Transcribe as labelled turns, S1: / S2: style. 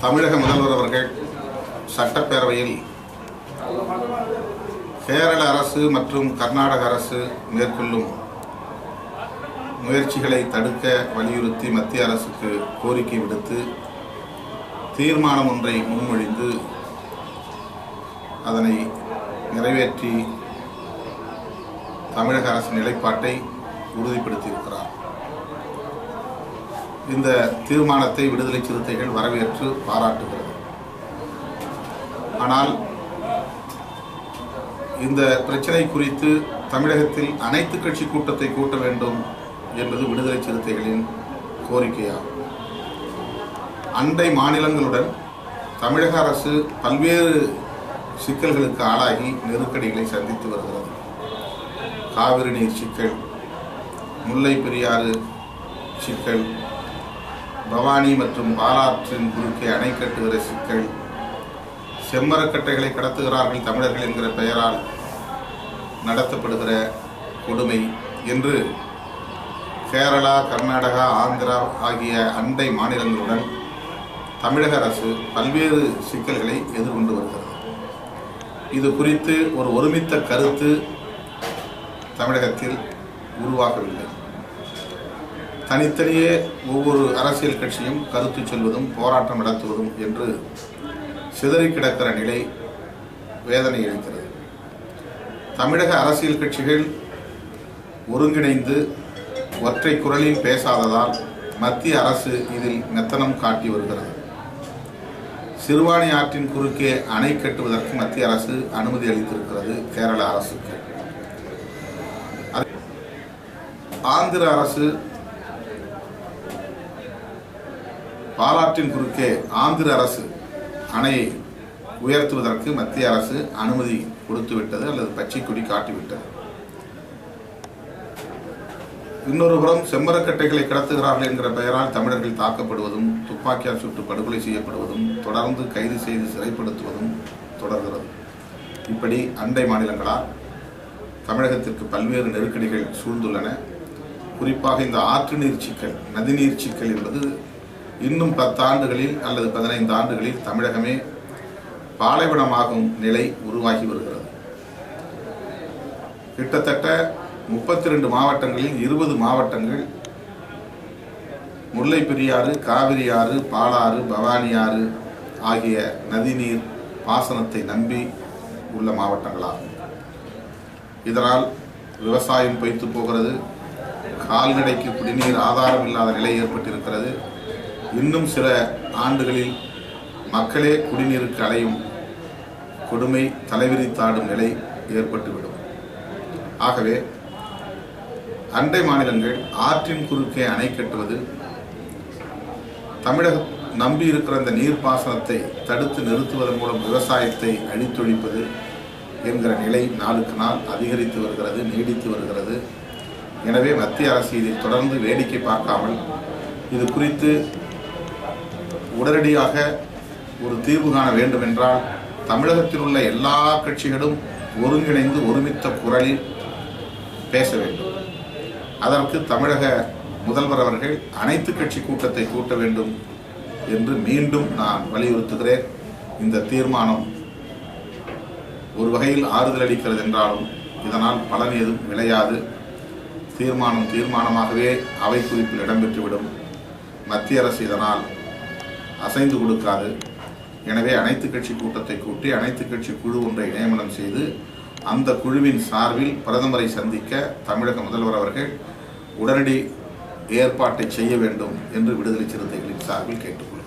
S1: தமிழக முதல்வர் அவர்கள் சட்டப்பேரவையில் கேரள அரசு மற்றும் கர்நாடக அரசு மேற்கொள்ளும் முயற்சிகளை தடுக்க வலியுறுத்தி மத்திய அரசுக்கு கோரிக்கை விடுத்து தீர்மானம் ஒன்றை முன்மொழிந்து அதனை நிறைவேற்றி தமிழக அரசின் நிலைப்பாட்டை உறுதிப்படுத்தியிருக்கிறார். இந்த தீர்மானத்தை விடுதலை சிறுத்தைகள் வரவேற்று பாராட்டுகிறது. ஆனால் இந்த பிரச்சனை குறித்து தமிழகத்தில் அனைத்து கட்சி கூட்டத்தை கூட்ட வேண்டும் என்பது விடுதலை சிறுத்தைகளின் கோரிக்கையாகும். அண்டை மாநிலங்களுடன் தமிழக அரசு பல்வேறு சிக்கல்களுக்கு ஆளாகி நெருக்கடிகளை சந்தித்து வருகிறது. காவிரி நீர் சிக்கல், முல்லை பெரியாறு சிக்கல், பவானி மற்றும் பாலாற்றின் குறுக்கே அணை கட்டுகிற சிக்கல், செம்மரக்கட்டைகளை கடத்துகிறார்கள் தமிழர்கள் என்கிற பெயரால் நடத்தப்படுகிற கொடுமை என்று கேரளா, கர்நாடகா, ஆந்திரா ஆகிய அண்டை மாநிலங்களுடன் தமிழக அரசு பல்வேறு சிக்கல்களை எதிர்கொண்டு வருகிறது. இது குறித்து ஒரு ஒருமித்த கருத்து தமிழகத்தில் உருவாகவில்லை. தனித்தனியே ஒவ்வொரு அரசியல் கட்சியும் கருத்து சொல்வதும் போராட்டம் நடத்துவதும் என்று சிதறி கிடக்கிற நிலை வேதனை அளிக்கிறது. தமிழக அரசியல் கட்சிகள் ஒருங்கிணைந்து ஒற்றை குரலில் பேசாததால் மத்திய அரசு இதில் மெத்தனம் காட்டி வருகிறது. சிறுவாணி ஆற்றின் குறுக்கே அணை கட்டுவதற்கு மத்திய அரசு அனுமதி அளித்திருக்கிறது கேரள அரசுக்கு. ஆந்திர அரசு பாலாற்றின் குறுக்கே ஆந்திர அரசு அணையை உயர்த்துவதற்கு மத்திய அரசு அனுமதி கொடுத்துவிட்டது அல்லது பச்சை கொடி காட்டிவிட்டது. இன்னொரு புறம் செம்மரக்கட்டைகளை கடத்துகிறார்கள் என்கிற பெயரால் தமிழர்கள் தாக்கப்படுவதும், துப்பாக்கியால் சுட்டு படுகொலை செய்யப்படுவதும், தொடர்ந்து கைது செய்து சிறைப்படுத்துவதும் தொடர்கிறது. இப்படி அண்டை மாநிலங்களால் தமிழகத்திற்கு பல்வேறு நெருக்கடிகள் சூழ்ந்துள்ளன. குறிப்பாக இந்த ஆற்று நீர் சிக்கல், நதிநீர் சிக்கல் என்பது இன்னும் 10 ஆண்டுகளில் அல்லது 15 ஆண்டுகளில் தமிழகமே பாலைவனமாகும் நிலை உருவாகி வருகிறது. கிட்டத்தட்ட 32 மாவட்டங்களில் 20 மாவட்டங்கள் முல்லை பெரியாறு, காவிரி ஆறு, பாலாறு, பவானி ஆறு ஆகிய நதிநீர் பாசனத்தை நம்பி உள்ள மாவட்டங்களாகும். இதனால் விவசாயம் பொய்த்து போகிறது. கால்நடைக்கு குடிநீர் ஆதாரம் இல்லாத நிலை ஏற்பட்டிருக்கிறது. இன்னும் சில ஆண்டுகளில் மக்களே குடிநீருக்கு அலையும் கொடுமை தலைவிரித்தாடும் நிலை ஏற்பட்டுவிடும். ஆகவே அண்டை மாநிலங்கள் ஆற்றின் குறுக்கே அணை கட்டுவது, தமிழகம் நம்பி இருக்கிற அந்த நீர்ப்பாசனத்தை தடுத்து நிறுத்துவதன் மூலம் விவசாயத்தை அழித்தொழிப்பது என்கிற நிலை நாளுக்கு நாள் அதிகரித்து வருகிறது, நீடித்து வருகிறது. எனவே மத்திய அரசு இதில் தொடர்ந்து வேடிக்கை பார்க்காமல் இது குறித்து உடனடியாக ஒரு தீர்வு காண வேண்டும் என்றால் தமிழகத்தில் உள்ள எல்லா கட்சிகளும் ஒருங்கிணைந்து ஒருமித்த குரலில் பேச வேண்டும். அதற்கு தமிழக முதல்வர் அவர்கள் அனைத்து கட்சி கூட்டத்தை கூட்ட வேண்டும் என்று மீண்டும் நான் வலியுறுத்துகிறேன். இந்த தீர்மானம் ஒரு வகையில் ஆறுதல் அளிக்கிறது என்றாலும் இதனால் பலன் ஏதும் விளையாது. தீர்மானமாகவே அவை குறிப்பில் இடம்பெற்றுவிடும். மத்திய அரசு இதனால் அசைந்து கொடுக்காது. எனவே அனைத்து கட்சி கூட்டத்தை கூட்டி அனைத்து கட்சி குழு ஒன்றை நியமனம் செய்து அந்த குழுவின் சார்பில் பிரதமரை சந்திக்க தமிழக முதல்வர் அவர்கள் உடனடி ஏற்பாட்டை செய்ய வேண்டும் என்று விடுதலை சிறுத்தைகளின் சார்பில் கேட்டுக்கொள்கிறேன்.